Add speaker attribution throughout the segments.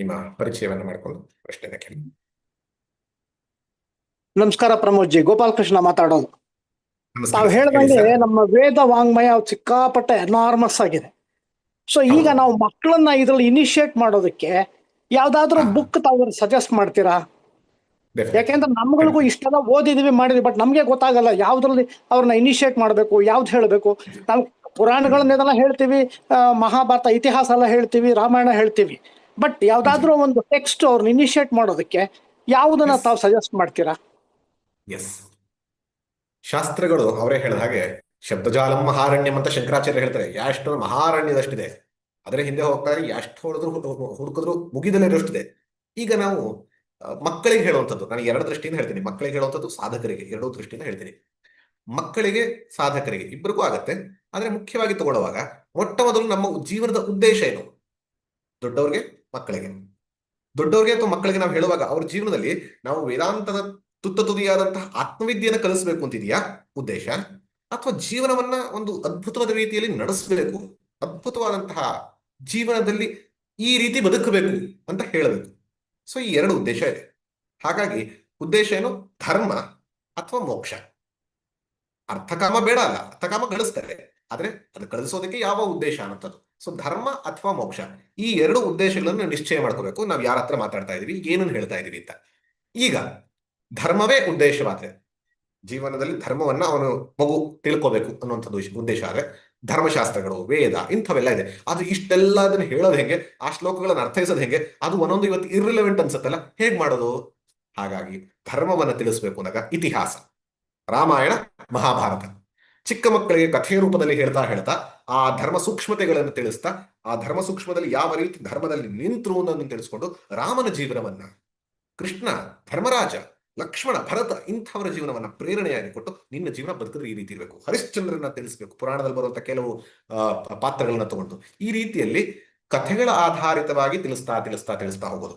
Speaker 1: ನಿಮ್ಮ ಪರಿಚಯವನ್ನು ಮಾಡಿಕೊಂಡು ಪ್ರಶ್ನೆನ ಕೇಳಿ.
Speaker 2: ನಮಸ್ಕಾರ ಪ್ರಮೋದ್ ಜಿ, ಗೋಪಾಲಕೃಷ್ಣ ಮಾತಾಡೋದು.
Speaker 1: ನಮಸ್ಕಾರ
Speaker 2: ತಾವು
Speaker 1: ಸರ್, ಹೇಳಿ
Speaker 2: ಹೇಳ್ದಂಗೆ
Speaker 1: ಸರ್.
Speaker 2: ನಮ್ಮ ವೇದ ವಾಂಗ್ಮಯ ಸಿಕ್ಕಾಪಟ್ಟೆ ಎನಾರ್ಮಸ್ ಆಗಿದೆ. ಸೊ ಈಗ
Speaker 1: ಹೌದು.
Speaker 2: ನಾವು ಮಕ್ಕಳನ್ನ ಇದ್ರಲ್ಲಿ ಇನಿಶಿಯೇಟ್ ಮಾಡೋದಕ್ಕೆ ಯಾವ್ದಾದ್ರು
Speaker 1: ಹಾ,
Speaker 2: ಬುಕ್ ತಾವು ಸಜೆಸ್ಟ್ ಮಾಡ್ತೀರಾ?
Speaker 1: ಡೆಫಿನೆಟ್ಲಿ
Speaker 2: ಯಾಕೆಂದ್ರೆ ನಮ್ಗಳಿಗೂ
Speaker 1: ಖಂಡಿತ.
Speaker 2: ಇಷ್ಟೆಲ್ಲ ಓದಿದೀವಿ ಮಾಡಿದ್ವಿ, ಬಟ್ ನಮ್ಗೆ ಗೊತ್ತಾಗಲ್ಲ ಯಾವ್ದ್ರಲ್ಲಿ ಅವ್ರನ್ನ ಇನಿಶಿಯೇಟ್ ಮಾಡಬೇಕು, ಯಾವ್ದು ಹೇಳಬೇಕು. ನಾವು ಪುರಾಣಗಳನ್ನೆಲ್ಲ ಹೇಳ್ತೀವಿ, ಮಹಾಭಾರತ ಇತಿಹಾಸ ಎಲ್ಲ ಹೇಳ್ತೀವಿ, ರಾಮಾಯಣ ಹೇಳ್ತೀವಿ, ಬಟ್
Speaker 1: ಜಿ
Speaker 2: ಯಾವ್ದಾದ್ರು ಒಂದು ಟೆಕ್ಸ್ಟ್ ಅವ್ರನ್ನ ಇನಿಶಿಯೇಟ್ ಮಾಡೋದಕ್ಕೆ ಯಾವ್ದನ್ನ
Speaker 1: ಎಸ್
Speaker 2: ತಾವು ಸಜೆಸ್ಟ್ ಮಾಡ್ತೀರಾ?
Speaker 1: ಎಸ್ ಶಾಸ್ತ್ರಗಳು ಅವರೇ ಹೇಳಿದ ಹಾಗೆ ಶಬ್ದಜಾಲಂ ಮಹಾರಣ್ಯಂ ಅಂತ ಶಂಕರಾಚಾರ್ಯ ಹೇಳ್ತಾರೆ. ಎಷ್ಟು ಮಹಾರಣ್ಯದಷ್ಟಿದೆ, ಅದರ ಹಿಂದೆ ಹೋಗ್ತಾರೆ, ಎಷ್ಟು ಹುಡುಕಿದ್ರು ಮುಗಿದಲೇ ಇರೋಷ್ಟಿದೆ. ಈಗ ನಾವು ಮಕ್ಕಳಿಗೆ ಹೇಳುವಂಥದ್ದು, ನಾನು ಎರಡು ದೃಷ್ಟಿಯಿಂದ ಹೇಳ್ತೀನಿ. ಮಕ್ಕಳಿಗೆ ಹೇಳುವಂಥದ್ದು, ಸಾಧಕರಿಗೆ ಎರಡೂ ದೃಷ್ಟಿಯಿಂದ ಹೇಳ್ತೀನಿ. ಮಕ್ಕಳಿಗೆ ಸಾಧಕರಿಗೆ ಇಬ್ಬರಿಗೂ ಆಗತ್ತೆ. ಆದ್ರೆ ಮುಖ್ಯವಾಗಿ ತಗೊಳ್ಳುವಾಗ ಮೊಟ್ಟ ಮೊದಲು ನಮ್ಮ ಜೀವನದ ಉದ್ದೇಶ ಏನು? ದೊಡ್ಡವ್ರಿಗೆ ಮಕ್ಕಳಿಗೆ ದೊಡ್ಡವ್ರಿಗೆ ಅಥವಾ ಮಕ್ಕಳಿಗೆ ನಾವು ಹೇಳುವಾಗ ಅವ್ರ ಜೀವನದಲ್ಲಿ ನಾವು ವೇದಾಂತದ ತುತ್ತ ತುದಿಯಾದಂತಹ ಆತ್ಮವಿದ್ಯೆಯನ್ನು ಕಲಿಸಬೇಕು ಅಂತಿದೆಯಾ ಉದ್ದೇಶ, ಅಥವಾ ಜೀವನವನ್ನ ಒಂದು ಅದ್ಭುತವಾದ ರೀತಿಯಲ್ಲಿ ನಡೆಸಬೇಕು, ಅದ್ಭುತವಾದಂತಹ ಜೀವನದಲ್ಲಿ ಈ ರೀತಿ ಬದುಕಬೇಕು ಅಂತ ಹೇಳಬೇಕು. ಸೊ ಈ ಎರಡು ಉದ್ದೇಶ ಇದೆ. ಹಾಗಾಗಿ ಉದ್ದೇಶ ಏನು? ಧರ್ಮ ಅಥವಾ ಮೋಕ್ಷ. ಅರ್ಥಕಾಮ ಬೇಡ ಅಲ್ಲ, ಅರ್ಥಕಾಮ ಗಳಿಸ್ತಾರೆ, ಆದ್ರೆ ಅದು ಕಳಿಸೋದಕ್ಕೆ ಯಾವ ಉದ್ದೇಶ ಅನ್ನೋದು. ಸೊ ಧರ್ಮ ಅಥವಾ ಮೋಕ್ಷ, ಈ ಎರಡು ಉದ್ದೇಶಗಳನ್ನು ನಿಶ್ಚಯ ಮಾಡ್ಕೋಬೇಕು. ನಾವು ಯಾರ ಹತ್ರ ಮಾತಾಡ್ತಾ ಇದೀವಿ, ಏನನ್ನು ಹೇಳ್ತಾ ಇದೀವಿ ಅಂತ. ಈಗ ಧರ್ಮವೇ ಉದ್ದೇಶವಾದ್ರೆ, ಜೀವನದಲ್ಲಿ ಧರ್ಮವನ್ನ ಅವನು ಮಗು ತಿಳ್ಕೋಬೇಕು ಅನ್ನುವಂಥದ್ದು ಉದ್ದೇಶ ಆದ್ರೆ, ಧರ್ಮಶಾಸ್ತ್ರಗಳು, ವೇದ ಇಂಥವೆಲ್ಲ ಇದೆ. ಅದು ಇಷ್ಟೆಲ್ಲ ಅದನ್ನ ಹೇಳೋದು ಹೆಂಗೆ, ಆ ಶ್ಲೋಕಗಳನ್ನು ಅರ್ಥೈಸೋದು ಹೆಂಗೆ, ಅದು ಒಂದೊಂದು ಇವತ್ತು ಇರ್ರಿಲೆವೆಂಟ್ ಅನ್ಸುತ್ತಲ್ಲ, ಹೇಗ್ ಮಾಡೋದು? ಹಾಗಾಗಿ ಧರ್ಮವನ್ನ ತಿಳಿಸ್ಬೇಕು ಅಂದಾಗ ಇತಿಹಾಸ, ರಾಮಾಯಣ, ಮಹಾಭಾರತ, ಚಿಕ್ಕ ಮಕ್ಕಳಿಗೆ ಕಥೆಯ ರೂಪದಲ್ಲಿ ಹೇಳ್ತಾ ಹೇಳ್ತಾ ಆ ಧರ್ಮ ಸೂಕ್ಷ್ಮತೆಗಳನ್ನು ತಿಳಿಸ್ತಾ, ಆ ಧರ್ಮ ಸೂಕ್ಷ್ಮದಲ್ಲಿ ಯಾವ ರೀತಿ ಧರ್ಮದಲ್ಲಿ ನಿಂತರು ಅನ್ನೋದನ್ನು ತಿಳಿಸ್ಕೊಂಡು, ರಾಮನ ಜೀವನವನ್ನ, ಕೃಷ್ಣ, ಧರ್ಮರಾಜ, ಲಕ್ಷ್ಮಣ, ಭರತ ಇಂಥವರ ಜೀವನವನ್ನ ಪ್ರೇರಣೆಯಾಗಿ ಕೊಟ್ಟು, ನಿನ್ನ ಜೀವನ ಬದುಕಿದ್ರೆ ಈ ರೀತಿ ಇರಬೇಕು, ಹರಿಶ್ಚಂದ್ರನ ತಿಳಿಸ್ಬೇಕು, ಪುರಾಣದಲ್ಲಿ ಬರುವಂತ ಕೆಲವು ಪಾತ್ರಗಳನ್ನ ತಗೊಂಡು ಈ ರೀತಿಯಲ್ಲಿ ಕಥೆಗಳ ಆಧಾರಿತವಾಗಿ ತಿಳಿಸ್ತಾ ತಿಳಿಸ್ತಾ ತಿಳಿಸ್ತಾ ಹೋಗೋದು.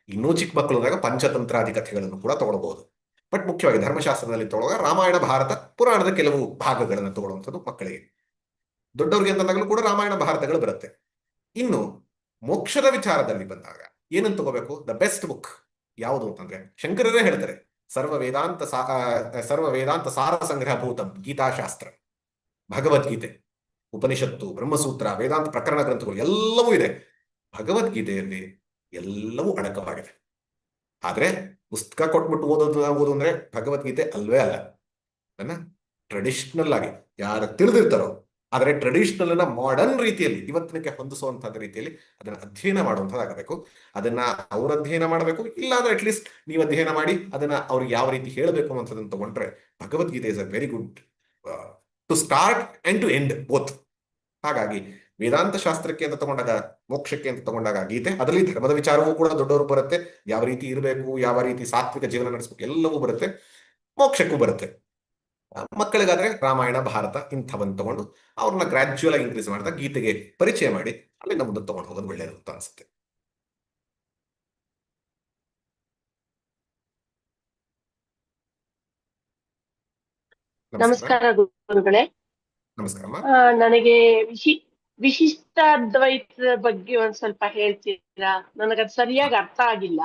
Speaker 1: ಇನ್ನೂ ಚಿಕ್ಕ ಮಕ್ಕಳು ಅಂದಾಗ ಪಂಚತಂತ್ರಾದಿ ಕಥೆಗಳನ್ನು ಕೂಡ ತಗೊಳ್ಬಹುದು. ಬಟ್ ಮುಖ್ಯವಾಗಿ ಧರ್ಮಶಾಸ್ತ್ರದಲ್ಲಿ ತಗೊಳ್ಳುವಾಗ ರಾಮಾಯಣ, ಭಾರತ, ಪುರಾಣದ ಕೆಲವು ಭಾಗಗಳನ್ನು ತಗೊಳ್ಳುವಂಥದ್ದು ಮಕ್ಕಳಿಗೆ. ದೊಡ್ಡವರಿಗೆ ಅಂತಂದಾಗಲೂ ಕೂಡ ರಾಮಾಯಣ, ಭಾರತಗಳು ಬರುತ್ತೆ. ಇನ್ನು ಮೋಕ್ಷದ ವಿಚಾರದಲ್ಲಿ ಬಂದಾಗ ಏನಂತ ತಗೋಬೇಕು? ದ ಬೆಸ್ಟ್ ಬುಕ್ ಯಾವುದು ಅಂತಂದ್ರೆ, ಶಂಕರರೇ ಹೇಳ್ತಾರೆ, ಸರ್ವ ವೇದಾಂತ ಸಾರ ಸಂಗ್ರಹ ಭೂತಂ ಗೀತಾಶಾಸ್ತ್ರ, ಭಗವದ್ಗೀತೆ, ಉಪನಿಷತ್ತು, ಬ್ರಹ್ಮಸೂತ್ರ, ವೇದಾಂತ ಪ್ರಕರಣ ಗ್ರಂಥಗಳು ಎಲ್ಲವೂ ಇದೆ. ಭಗವದ್ಗೀತೆಯಲ್ಲಿ ಎಲ್ಲವೂ ಅಡಕವಾಗಿದೆ. ಆದ್ರೆ ಪುಸ್ತಕ ಕೊಟ್ಬಿಟ್ಟು ಓದೋದು ಅಂದ್ರೆ ಭಗವದ್ಗೀತೆ ಅಲ್ವೇ ಅಲ್ಲ. ಅದನ್ನ ಟ್ರೆಡಿಷನಲ್ ಆಗಿ ಯಾರು ತಿಳಿದಿರ್ತಾರೋ, ಆದರೆ ಟ್ರೆಡಿಷನಲ್ ಅನ್ನ ಮಾಡರ್ನ್ ರೀತಿಯಲ್ಲಿ ಇವತ್ತಿನಕ್ಕೆ ಹೊಂದಿಸುವಂತಹ ರೀತಿಯಲ್ಲಿ ಅದನ್ನ ಅಧ್ಯಯನ ಮಾಡುವಂಥದ್ದಾಗಬೇಕು. ಅದನ್ನ ಅವ್ರ ಅಧ್ಯಯನ ಮಾಡಬೇಕು, ಇಲ್ಲಾಂದ್ರೆ ಅಟ್ಲೀಸ್ಟ್ ನೀವು ಅಧ್ಯಯನ ಮಾಡಿ ಅದನ್ನ ಅವ್ರಿಗೆ ಯಾವ ರೀತಿ ಹೇಳಬೇಕು ಅನ್ನೋದನ್ನ ತಗೊಂಡ್ರೆ Bhagavad Gita is a very good to start and to end both. ಹಾಗಾಗಿ ವೇದಾಂತ ಶಾಸ್ತ್ರಕ್ಕೆ ಅಂತ ತಗೊಂಡಾಗ, ಮೋಕ್ಷಕ್ಕೆ ಅಂತ ತಗೊಂಡಾಗ ಗೀತೆ, ಅದರಲ್ಲಿ ಧರ್ಮದ ವಿಚಾರವೂ ಕೂಡ ದೊಡ್ಡವರು ಬರುತ್ತೆ, ಯಾವ ರೀತಿ ಇರಬೇಕು, ಯಾವ ರೀತಿ ಸಾತ್ವಿಕ ಜೀವನ ನಡೆಸಬೇಕು ಎಲ್ಲವೂ ಬರುತ್ತೆ, ಮೋಕ್ಷಕ್ಕೂ ಬರುತ್ತೆ. ಮಕ್ಕಳಿಗಾದ್ರೆ ರಾಮಾಯಣ, ಭಾರತ ಇಂಥವನ್ನು ತಗೊಂಡು ಅವ್ರನ್ನ ಗ್ರಾಜ್ಯುಯಲ್ ಆಗಿ ಇನ್ಕ್ರೀಸ್ ಮಾಡ್ತಾ ಗೀತೆಗೆ ಪರಿಚಯ ಮಾಡಿ ಅಲ್ಲಿಂದ ಮುಂದೆ ತಗೊಂಡು ಹೋಗೋದು ಒಳ್ಳೆಯದು ಅಂತ ಅನ್ಸುತ್ತೆ.
Speaker 3: ನಮಸ್ಕಾರ ಗುರುಗಳೇ.
Speaker 1: ನಮಸ್ಕಾರಮ್ಮ.
Speaker 3: ನನಗೆ ವಿಶಿಷ್ಟಾದ್ವೈತದ ಬಗ್ಗೆ ಒಂದ್ ಸ್ವಲ್ಪ ಹೇಳ್ತೀರಾ? ನನಗದು ಸರಿಯಾಗಿ ಅರ್ಥ ಆಗಿಲ್ಲ.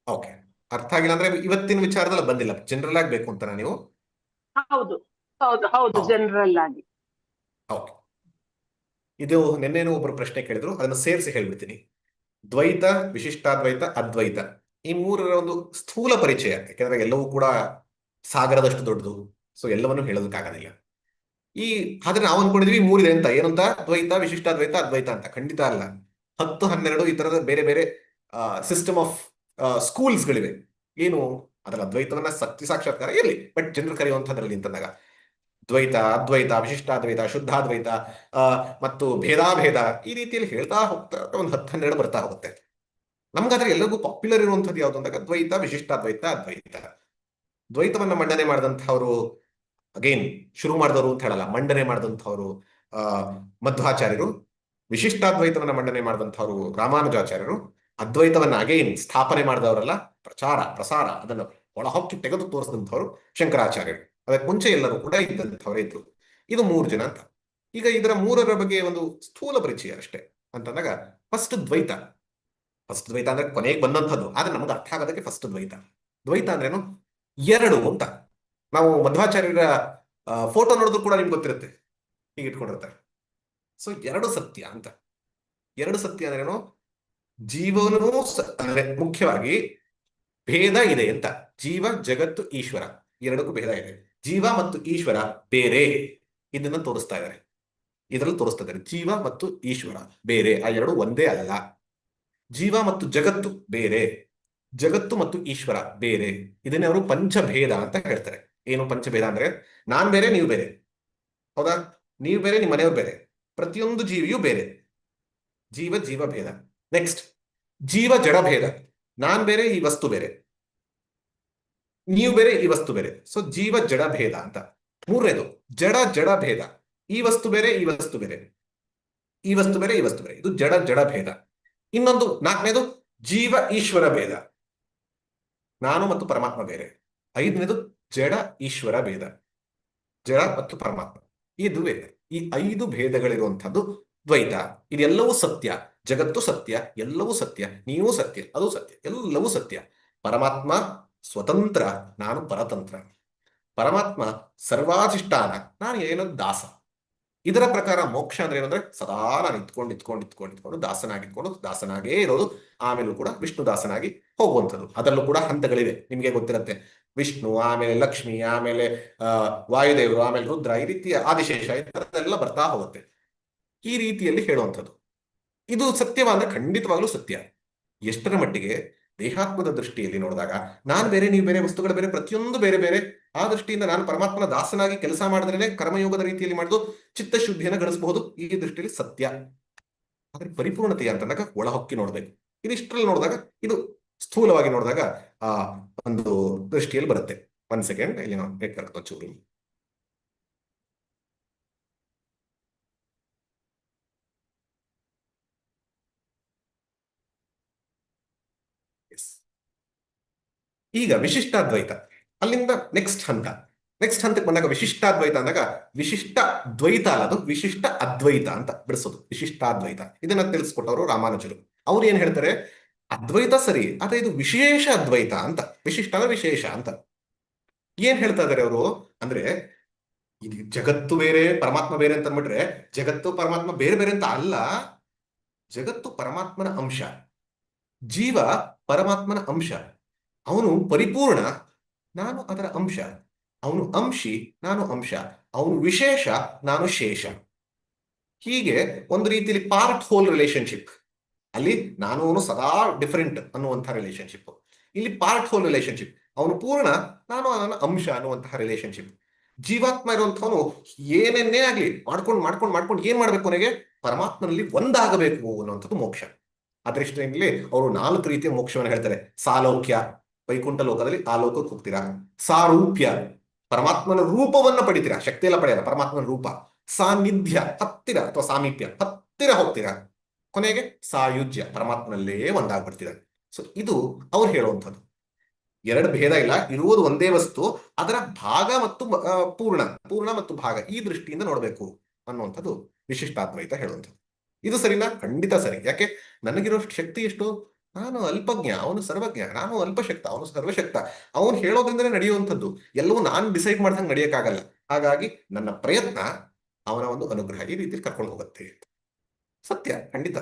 Speaker 1: ಓಕೆ, ಅರ್ಥ ಆಗಿಲ್ಲ ಅಂದ್ರೆ ಇವತ್ತಿನ ವಿಚಾರದಲ್ಲಿ ಬಂದಿಲ್ಲ, ಜನರಲ್ ಆಗಿ ಬೇಕು ಅಂತಾರ ನೀವು?
Speaker 3: ಹೌದು ಹೌದು ಹೌದು, ಜನರಲ್ ಆಗಿ.
Speaker 1: ಓಕೆ, ಇದು ನಿನ್ನೇನು ಒಬ್ರು ಪ್ರಶ್ನೆ ಕೇಳಿದ್ರು, ಅದನ್ನ ಸೇರಿಸಿ ಹೇಳ್ಬಿಡ್ತೀನಿ. ದ್ವೈತ, ವಿಶಿಷ್ಟಾದ್ವೈತ, ಅದ್ವೈತ, ಈ ಮೂರರ ಒಂದು ಸ್ಥೂಲ ಪರಿಚಯ. ಯಾಕೆಂದ್ರೆ ಎಲ್ಲವೂ ಕೂಡ ಸಾಗರದಷ್ಟು ದೊಡ್ಡದು, ಸೊ ಎಲ್ಲವನ್ನೂ ಹೇಳೋದಕ್ಕಾಗೋದಿಲ್ಲ. ಆದ್ರೆ ನಾವು ಅನ್ಕೊಂಡಿದ್ವಿ ಮೂರಿದೆ ಅಂತ. ಏನಂತ? ದ್ವೈತ, ವಿಶಿಷ್ಟಾದ್ವೈತ, ಅದ್ವೈತ ಅಂತ. ಖಂಡಿತ ಅಲ್ಲ. 10, 12 ಈ ತರದ ಬೇರೆ ಬೇರೆ ಸಿಸ್ಟಮ್ ಆಫ್ ಸ್ಕೂಲ್ಸ್ಗಳಿವೆ. ಏನು ಅದರ ಅದ್ವೈತವನ್ನ ಸತ್ಯ ಸಾಕ್ಷಾತ್ಕಾರ ಇರಲಿ, ಬಟ್ ಜನರು ಕರೆಯುವಂಥದ್ರಲ್ಲಿ ಅಂತಂದಾಗ ದ್ವೈತ, ಅದ್ವೈತ, ವಿಶಿಷ್ಟಾದ್ವೈತ, ಶುದ್ಧಾದ್ವೈತ ಮತ್ತು ಭೇದಾಭೇದ ಈ ರೀತಿಯಲ್ಲಿ ಹೇಳ್ತಾ ಹೋಗ್ತಾ ಒಂದು 10, 12 ಬರ್ತಾ ಹೋಗುತ್ತೆ. ನಮ್ಗಾದ್ರೆ ಎಲ್ಲರಿಗೂ ಪಾಪ್ಯುಲರ್ ಇರುವಂಥದ್ದು ಯಾವ್ದು ಅಂದಾಗ ದ್ವೈತ, ವಿಶಿಷ್ಟಾದ್ವೈತ, ಅದ್ವೈತ. ದ್ವೈತವನ್ನ ಮಂಡನೆ ಮಾಡಿದಂಥವ್ರು, ಅಗೇನ್ ಶುರು ಮಾಡಿದವರು ಅಂತ ಹೇಳಲ್ಲ, ಮಂಡನೆ ಮಾಡಿದಂಥವ್ರು ಮಧ್ವಾಚಾರ್ಯರು, ವಿಶಿಷ್ಟಾದ್ವೈತವನ್ನ ಮಂಡನೆ ಮಾಡಿದಂಥವ್ರು ರಾಮಾನುಜಾಚಾರ್ಯರು, ಅದ್ವೈತವನ್ನ ಅಗೇನ್ ಸ್ಥಾಪನೆ ಮಾಡಿದವರಲ್ಲ, ಪ್ರಸಾರ ಅದನ್ನು ಒಳಹೊಕ್ಕಿ ತೆಗೆದು ತೋರಿಸಿದಂಥವ್ರು ಶಂಕರಾಚಾರ್ಯರು. ಅದಕ್ಕೆ ಮುಂಚೆ ಎಲ್ಲರೂ ಕೂಡ ಇದ್ದಂಥವರೇ ಇದ್ರು. ಇದು 3 ಜನ ಅಂತ. ಈಗ ಇದರ ಮೂರರ ಬಗ್ಗೆ ಒಂದು ಸ್ಥೂಲ ಪರಿಚಯ ಅಷ್ಟೇ ಅಂತಂದಾಗ, ಫಸ್ಟ್ ದ್ವೈತ. ಫಸ್ಟ್ ದ್ವೈತ ಅಂದ್ರೆ ಕೊನೆಗೆ ಬಂದಂಥದ್ದು, ಆದ್ರೆ ನಮ್ಗೆ ಅರ್ಥ ಆಗೋದಕ್ಕೆ ಫಸ್ಟ್ ದ್ವೈತ. ದ್ವೈತ ಅಂದ್ರೇನು? ಎರಡು ಅಂತ. ನಾವು ಮಧ್ವಾಚಾರ್ಯರ ಫೋಟೋ ನೋಡಿದ್ರು ಕೂಡ ನಿಮ್ಗೆ ಗೊತ್ತಿರುತ್ತೆ, ಹೀಗೆ ಇಟ್ಕೊಂಡಿರ್ತಾರೆ. ಸೊ ಎರಡು ಸತ್ಯ ಅಂತ. ಎರಡು ಸತ್ಯ ಅಂದ್ರೇನು? ಜೀವನೂ ಅಂದ್ರೆ ಮುಖ್ಯವಾಗಿ ಭೇದ ಇದೆ ಅಂತ. ಜೀವ, ಜಗತ್ತು, ಈಶ್ವರ ಎರಡಕ್ಕೂ ಭೇದ ಇದೆ. ಜೀವ ಮತ್ತು ಈಶ್ವರ ಬೇರೆ, ಇದನ್ನ ತೋರಿಸ್ತಾ ಇದ್ದಾರೆ. ಇದರಲ್ಲಿ ತೋರಿಸ್ತಾ ಇದ್ದಾರೆ ಜೀವ ಮತ್ತು ಈಶ್ವರ ಬೇರೆ, ಆ ಎರಡು ಒಂದೇ ಅಲ್ಲ. ಜೀವ ಮತ್ತು ಜಗತ್ತು ಬೇರೆ, ಜಗತ್ತು ಮತ್ತು ಈಶ್ವರ ಬೇರೆ. ಇದನ್ನೇ ಅವರು ಪಂಚಭೇದ ಅಂತ ಹೇಳ್ತಾರೆ. ಏನು ಪಂಚಭೇದ ಅಂದ್ರೆ? ನಾನ್ ಬೇರೆ, ನೀವು ಬೇರೆ, ಹೌದಾ? ನೀವು ಬೇರೆ, ನಿಮ್ಮ ಮನೆಯವ್ರು ಬೇರೆ, ಪ್ರತಿಯೊಂದು ಜೀವಿಯೂ ಬೇರೆ. ಜೀವ ಜೀವ ಭೇದ. ನೆಕ್ಸ್ಟ್ ಜೀವ ಜಡ ಭೇದ. ನಾನ್ ಬೇರೆ, ಈ ವಸ್ತು ಬೇರೆ, ನೀವು ಬೇರೆ, ಈ ವಸ್ತು ಬೇರೆ. ಸೊ ಜೀವ ಜಡ ಭೇದ ಅಂತ. ಮೂರನೇದು ಜಡ ಜಡ ಭೇದ. ಈ ವಸ್ತು ಬೇರೆ, ಈ ವಸ್ತು ಬೇರೆ, ಈ ವಸ್ತು ಬೇರೆ, ಈ ವಸ್ತು ಬೇರೆ. ಇದು ಜಡ ಜಡ ಭೇದ. ಇನ್ನೊಂದು ನಾಲ್ಕನೇದು ಜೀವ ಈಶ್ವರ ಭೇದ. ನಾನು ಮತ್ತು ಪರಮಾತ್ಮ ಬೇರೆ. ಐದನೇದು ಜಡ ಈಶ್ವರ ಭೇದ, ಜಡ ಮತ್ತು ಪರಮಾತ್ಮ ಇದು ಬೇರೆ. ಈ 5 ಭೇದಗಳಿರುವಂತಹದ್ದು ದ್ವೈತ. ಇದೆಲ್ಲವೂ ಸತ್ಯ. ಜಗತ್ತು ಸತ್ಯ, ಎಲ್ಲವೂ ಸತ್ಯ, ನೀವು ಸತ್ಯ, ಅದು ಸತ್ಯ, ಎಲ್ಲವೂ ಸತ್ಯ. ಪರಮಾತ್ಮ ಸ್ವತಂತ್ರ, ನಾನು ಪರತಂತ್ರ. ಪರಮಾತ್ಮ ಸರ್ವಾಧಿಷ್ಠಾನ, ನಾನು ಏನೋ ದಾಸ. ಇದರ ಪ್ರಕಾರ ಮೋಕ್ಷ ಅಂದ್ರೆ ಏನಂದ್ರೆ ಸದಾ ನಾನು ಇತ್ಕೊಂಡು ದಾಸನಾಗೇ ಇರೋದು. ಆಮೇಲೂ ಕೂಡ ವಿಷ್ಣು ದಾಸನಾಗಿ ಹೋಗುವಂಥದ್ದು. ಅದರಲ್ಲೂ ಕೂಡ ಹಂತಗಳಿವೆ, ನಿಮಗೆ ಗೊತ್ತಿರುತ್ತೆ. ವಿಷ್ಣು, ಆಮೇಲೆ ಲಕ್ಷ್ಮಿ, ಆಮೇಲೆ ವಾಯುದೇವರು, ಆಮೇಲೆ ರುದ್ರ, ಈ ರೀತಿಯ ಆದಿಶೇಷ ಇದೆಲ್ಲ ಬರ್ತಾ ಹೋಗುತ್ತೆ. ಈ ರೀತಿಯಲ್ಲಿ ಹೇಳುವಂಥದ್ದು. ಇದು ಸತ್ಯವ ಅಂದ್ರೆ ಖಂಡಿತವಾಗ್ಲೂ ಸತ್ಯ. ಎಷ್ಟರ ಮಟ್ಟಿಗೆ? ದೇಹಾತ್ಮದ ದೃಷ್ಟಿಯಲ್ಲಿ ನೋಡಿದಾಗ ನಾನು ಬೇರೆ, ನೀವು ಬೇರೆ, ವಸ್ತುಗಳ ಬೇರೆ, ಪ್ರತಿಯೊಂದು ಬೇರೆ ಬೇರೆ. ಆ ದೃಷ್ಟಿಯಿಂದ ನಾನು ಪರಮಾತ್ಮನ ದಾಸನಾಗಿ ಕೆಲಸ ಮಾಡಿದ್ರೇನೆ ಕರ್ಮಯೋಗದ ರೀತಿಯಲ್ಲಿ ಮಾಡಿದು ಚಿತ್ತಶುದ್ಧಿಯನ್ನು ಗಳಿಸಬಹುದು. ಈ ದೃಷ್ಟಿಯಲ್ಲಿ ಸತ್ಯ. ಆದ್ರೆ ಪರಿಪೂರ್ಣತೆಯ ಅಂತಂದಾಗ ಒಳಹೊಕ್ಕಿ ನೋಡ್ಬೇಕು. ಇದಿಷ್ಟರಲ್ಲಿ ನೋಡಿದಾಗ, ಇದು ಸ್ಥೂಲವಾಗಿ ನೋಡಿದಾಗ ಆ ಒಂದು ದೃಷ್ಟಿಯಲ್ಲಿ ಬರುತ್ತೆ. 1 ಸೆಕೆಂಡ್, ಇಲ್ಲಿ ನಾವು ಬೇಕಾಗ್ತದೆ ಚೂರು. ಈಗ ವಿಶಿಷ್ಟಾದ್ವೈತ, ಅಲ್ಲಿಂದ ನೆಕ್ಸ್ಟ್ ಹಂತಕ್ಕೆ ಬಂದಾಗ ವಿಶಿಷ್ಟಾದ್ವೈತ ಅಂದಾಗ ವಿಶಿಷ್ಟ ದ್ವೈತ ಅಲ್ಲದು, ವಿಶಿಷ್ಟ ಅದ್ವೈತ ಅಂತ ಬಿಡಿಸೋದು. ವಿಶಿಷ್ಟಾದ್ವೈತ ಇದನ್ನ ತಿಳಿಸ್ಕೊಟ್ಟವರು ರಾಮಾನುಜರು. ಅವ್ರು ಏನ್ ಹೇಳ್ತಾರೆ? ಅದ್ವೈತ ಸರಿ, ಆದ್ರೆ ಇದು ವಿಶೇಷ ಅದ್ವೈತ ಅಂತ. ವಿಶಿಷ್ಟ ಅಂದ್ರೆ ವಿಶೇಷ ಅಂತ. ಏನ್ ಹೇಳ್ತಾ ಇದಾರೆ ಅವರು ಅಂದ್ರೆ, ಇದು ಜಗತ್ತು ಬೇರೆ, ಪರಮಾತ್ಮ ಬೇರೆ ಅಂತ ಅಂದ್ಬಿಟ್ರೆ ಜಗತ್ತು ಪರಮಾತ್ಮ ಬೇರೆ ಬೇರೆ ಅಂತ ಅಲ್ಲ. ಜಗತ್ತು ಪರಮಾತ್ಮನ ಅಂಶ, ಜೀವ ಪರಮಾತ್ಮನ ಅಂಶ. ಅವನು ಪರಿಪೂರ್ಣ, ನಾನು ಅದರ ಅಂಶ. ಅವನು ಅಂಶಿ, ನಾನು ಅಂಶ. ಅವನು ವಿಶೇಷ, ನಾನು ಶೇಷ. ಹೀಗೆ ಒಂದು ರೀತಿಯಲ್ಲಿ ಪಾರ್ಟ್ ಹೋಲ್ ರಿಲೇಶನ್ಶಿಪ್. ಅಲ್ಲಿ ನಾನು ಅವನು ಸದಾ ಡಿಫರೆಂಟ್ ಅನ್ನುವಂತಹ ರಿಲೇಶನ್ಶಿಪ್. ಇಲ್ಲಿ ಪಾರ್ಟ್ ಹೋಲ್ ರಿಲೇಶನ್ಶಿಪ್. ಅವನು ಪೂರ್ಣ, ನಾನು ಅವನ ಅಂಶ ಅನ್ನುವಂತಹ ರಿಲೇಶನ್ಶಿಪ್. ಜೀವಾತ್ಮ ಇರುವಂತವನು ಏನೇನೇ ಆಗ್ಲಿ ಮಾಡ್ಕೊಂಡು ಏನ್ ಮಾಡ್ಬೇಕು? ಕೊನೆಗೆ ಪರಮಾತ್ಮನಲ್ಲಿ ಒಂದಾಗಬೇಕು ಅನ್ನುವಂಥದ್ದು ಮೋಕ್ಷ. ಅದೃಷ್ಟಿಯಲ್ಲಿ ಅವರು 4 ರೀತಿಯ ಮೋಕ್ಷವನ್ನು ಹೇಳ್ತಾರೆ. ಸಾಲೋಕ್ಯ, ವೈಕುಂಠ ಲೋಕದಲ್ಲಿ ಆ ಲೋಕಕ್ಕೆ ಹೋಗ್ತೀರಾ. ಸಾರೂಪ್ಯ, ಪರಮಾತ್ಮನ ರೂಪವನ್ನ ಪಡಿತೀರಾ, ಶಕ್ತಿ ಎಲ್ಲ ಪಡೆಯಲ್ಲ, ಪರಮಾತ್ಮನ ರೂಪ. ಸಾನ್ನಿಧ್ಯ, ಹತ್ತಿರ ಅಥವಾ ಸಾಮೀಪ್ಯ, ಹತ್ತಿರ ಹೋಗ್ತೀರಾ. ಕೊನೆಗೆ ಸಾಯುಜ್ಯ, ಪರಮಾತ್ಮನಲ್ಲೇ ಒಂದಾಗ್ಬಿಡ್ತೀರ. ಸೊ ಇದು ಅವ್ರು ಹೇಳುವಂಥದ್ದು. 2 ಭೇದ ಇಲ್ಲ, ಇರುವುದು ಒಂದೇ ವಸ್ತು. ಅದರ ಭಾಗ ಮತ್ತು ಪೂರ್ಣ ಮತ್ತು ಭಾಗ, ಈ ದೃಷ್ಟಿಯಿಂದ ನೋಡ್ಬೇಕು ಅನ್ನುವಂಥದ್ದು ವಿಶಿಷ್ಟಾದ್ವೈತ ಹೇಳುವಂಥದ್ದು. ಇದು ಸರಿನಾ? ಖಂಡಿತ ಸರಿ. ಯಾಕೆ? ನನಗಿರೋ ಶಕ್ತಿ ಎಷ್ಟು? ನಾನು ಅಲ್ಪಜ್ಞ, ಅವನು ಸರ್ವಜ್ಞ. ನಾನು ಅಲ್ಪಶಕ್ತ, ಅವನು ಸರ್ವಶಕ್ತ. ಅವನು ಹೇಳೋದ್ರಿಂದಲೇ ನಡೆಯುವಂಥದ್ದು. ಎಲ್ಲವೂ ನಾನು ಡಿಸೈಡ್ ಮಾಡ್ದಂಗೆ ನಡೆಯಕ್ಕಾಗಲ್ಲ. ಹಾಗಾಗಿ ನನ್ನ ಪ್ರಯತ್ನ ಅವನ ಒಂದು ಅನುಗ್ರಹ ಈ ರೀತಿ ಕರ್ಕೊಂಡು ಹೋಗುತ್ತೆ. ಸತ್ಯ, ಖಂಡಿತ.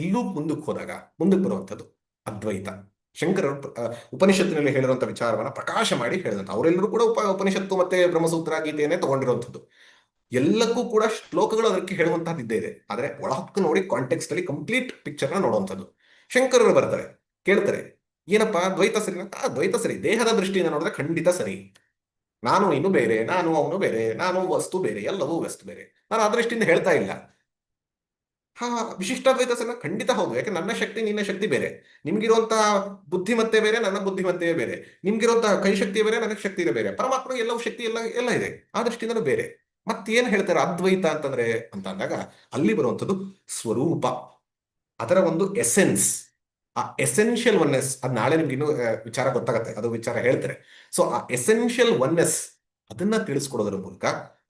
Speaker 1: ಇಲ್ಲೂ ಮುಂದಕ್ಕೆ ಹೋದಾಗ ಮುಂದಕ್ಕೆ ಬರುವಂಥದ್ದು ಅದ್ವೈತ. ಶಂಕರರು ಉಪನಿಷತ್ತಿನಲ್ಲಿ ಹೇಳಿರುವಂಥ ವಿಚಾರವನ್ನ ಪ್ರಕಾಶ ಮಾಡಿ ಹೇಳಿದಂಥ, ಅವರೆಲ್ಲರೂ ಕೂಡ ಉಪನಿಷತ್ತು ಮತ್ತೆ ಬ್ರಹ್ಮಸೂತ್ರ, ಗೀತೆಯನ್ನೇ ತಗೊಂಡಿರುವಂಥದ್ದು. ಎಲ್ಲಕ್ಕೂ ಕೂಡ ಶ್ಲೋಕಗಳು ಅದಕ್ಕೆ ಹೇಳುವಂತಹದ್ದು ಇದ್ದೇ ಇದೆ. ಆದ್ರೆ ಒಳಹೊಕ್ಕು ನೋಡಿ ಕಾಂಟೆಕ್ಸ್ಟ್ ಅಲ್ಲಿ ಕಂಪ್ಲೀಟ್ ಪಿಕ್ಚರ್ನ ನೋಡುವಂಥದ್ದು. ಶಂಕರರು ಬರ್ತಾರೆ, ಕೇಳ್ತಾರೆ, ಏನಪ್ಪಾ ದ್ವೈತ ಸರಿ? ದ್ವೈತ ಸರಿ, ದೇಹದ ದೃಷ್ಟಿಯಿಂದ ನೋಡಿದ್ರೆ ಖಂಡಿತ ಸರಿ. ನಾನು ನೀನು ಬೇರೆ, ನಾನು ಅವನು ಬೇರೆ, ನಾನು ವಸ್ತು ಬೇರೆ, ಎಲ್ಲವೂ ವಸ್ತು ಬೇರೆ. ನಾನು ಆ ದೃಷ್ಟಿಯಿಂದ ಹೇಳ್ತಾ ಇಲ್ಲ. ವಿಶಿಷ್ಟಾದ್ವೈತ ಸರಿ, ಖಂಡಿತ ಹೌದು. ಯಾಕೆ? ನನ್ನ ಶಕ್ತಿ ನಿನ್ನ ಶಕ್ತಿ ಬೇರೆ, ನಿಮ್ಗಿರುವಂತಹ ಬುದ್ಧಿಮತ್ತೆ ಬೇರೆ, ನನ್ನ ಬುದ್ಧಿಮತ್ತೆ ಬೇರೆ, ನಿಮ್ಗಿರುವಂತಹ ಕೈ ಶಕ್ತಿ ಬೇರೆ, ನನಗೆ ಶಕ್ತಿ ಬೇರೆ. ಪರಮಾತ್ಮ ಎಲ್ಲವೂ ಶಕ್ತಿ ಎಲ್ಲ ಇದೆ, ಆ ದೃಷ್ಟಿಯಿಂದಲೂ ಬೇರೆ. ಮತ್ತೇನ್ ಹೇಳ್ತಾರೆ ಅದ್ವೈತ ಅಂತಂದ್ರೆ ಅಂತ ಅಂದಾಗ ಅಲ್ಲಿ ಬರುವಂಥದ್ದು ಸ್ವರೂಪ, ಅದರ ಒಂದು ಎಸೆನ್ಸ್, ಆ ಎಸೆನ್ಷಿಯಲ್ ಒನ್ನೆಸ್. ಅದು ನಾಳೆ ನಿಮ್ಗೆ ಇನ್ನೂ ವಿಚಾರ ಗೊತ್ತಾಗತ್ತೆ, ಅದು ವಿಚಾರ ಹೇಳ್ತಾರೆ. ಸೊ ಆ ಎಸೆನ್ಷಿಯಲ್ ಒನ್ನೆಸ್ ಅದನ್ನ ತಿಳಿಸ್ಕೊಡೋದ್ರ ಮೂಲಕ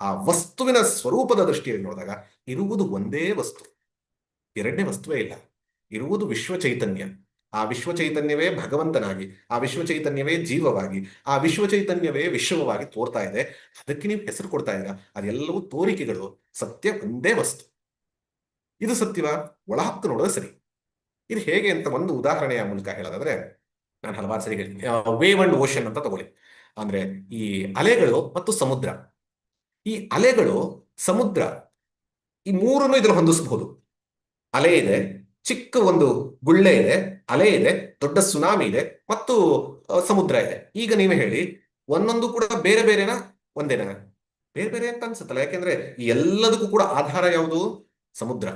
Speaker 1: ಆ ವಸ್ತುವಿನ ಸ್ವರೂಪದ ದೃಷ್ಟಿಯಲ್ಲಿ ನೋಡಿದಾಗ ಇರುವುದು ಒಂದೇ ವಸ್ತು, ಎರಡನೇ ವಸ್ತುವೇ ಇಲ್ಲ. ಇರುವುದು ವಿಶ್ವ ಚೈತನ್ಯ. ಆ ವಿಶ್ವ ಚೈತನ್ಯವೇ ಭಗವಂತನಾಗಿ, ಆ ವಿಶ್ವ ಚೈತನ್ಯವೇ ಜೀವವಾಗಿ, ಆ ವಿಶ್ವ ಚೈತನ್ಯವೇ ವಿಶ್ವವಾಗಿ ತೋರ್ತಾ ಇದೆ. ಅದಕ್ಕೆ ನೀವು ಹೆಸರು ಕೊಡ್ತಾ ಇದ್ದೀರಾ. ಅದೆಲ್ಲವೂ ತೋರಿಕೆಗಳು, ಸತ್ಯ ಒಂದೇ ವಸ್ತು. ಇದು ಸತ್ಯವ ಒಳಹಕ್ಕು ನೋಡೋದು ಸರಿ. ಇದು ಹೇಗೆ ಅಂತ ಒಂದು ಉದಾಹರಣೆಯ ಮೂಲಕ ಹೇಳೋದಾದ್ರೆ, ನಾನು ಹಲವಾರು ಸರಿ ಹೇಳ್ತೀನಿ, ವೇವ್ ಅಂಡ್ ಓಷನ್ ಅಂತ ತಗೊಳ್ಳಿ. ಅಂದ್ರೆ ಈ ಅಲೆಗಳು ಮತ್ತು ಸಮುದ್ರ, ಈ ಅಲೆಗಳು, ಸಮುದ್ರ, ಈ ಮೂರನ್ನು ಇದ್ರಲ್ಲಿ ಹೊಂದಿಸಬಹುದು. ಅಲೆ ಇದೆ, ಚಿಕ್ಕ ಒಂದು ಗುಳ್ಳೆ ಇದೆ, ಅಲೆ ಇದೆ, ದೊಡ್ಡ ಸುನಾಮಿ ಇದೆ, ಮತ್ತು ಸಮುದ್ರ ಇದೆ. ಈಗ ನೀವೇ ಹೇಳಿ, ಒಂದೊಂದು ಕೂಡ ಬೇರೆ ಬೇರೆನಾ ಒಂದೇನಾ? ಬೇರೆ ಬೇರೆ ಅಂತ ಅನ್ಸುತ್ತಲ್ಲ. ಯಾಕೆಂದ್ರೆ ಈ ಎಲ್ಲದಕ್ಕೂ ಕೂಡ ಆಧಾರ ಯಾವುದು? ಸಮುದ್ರ.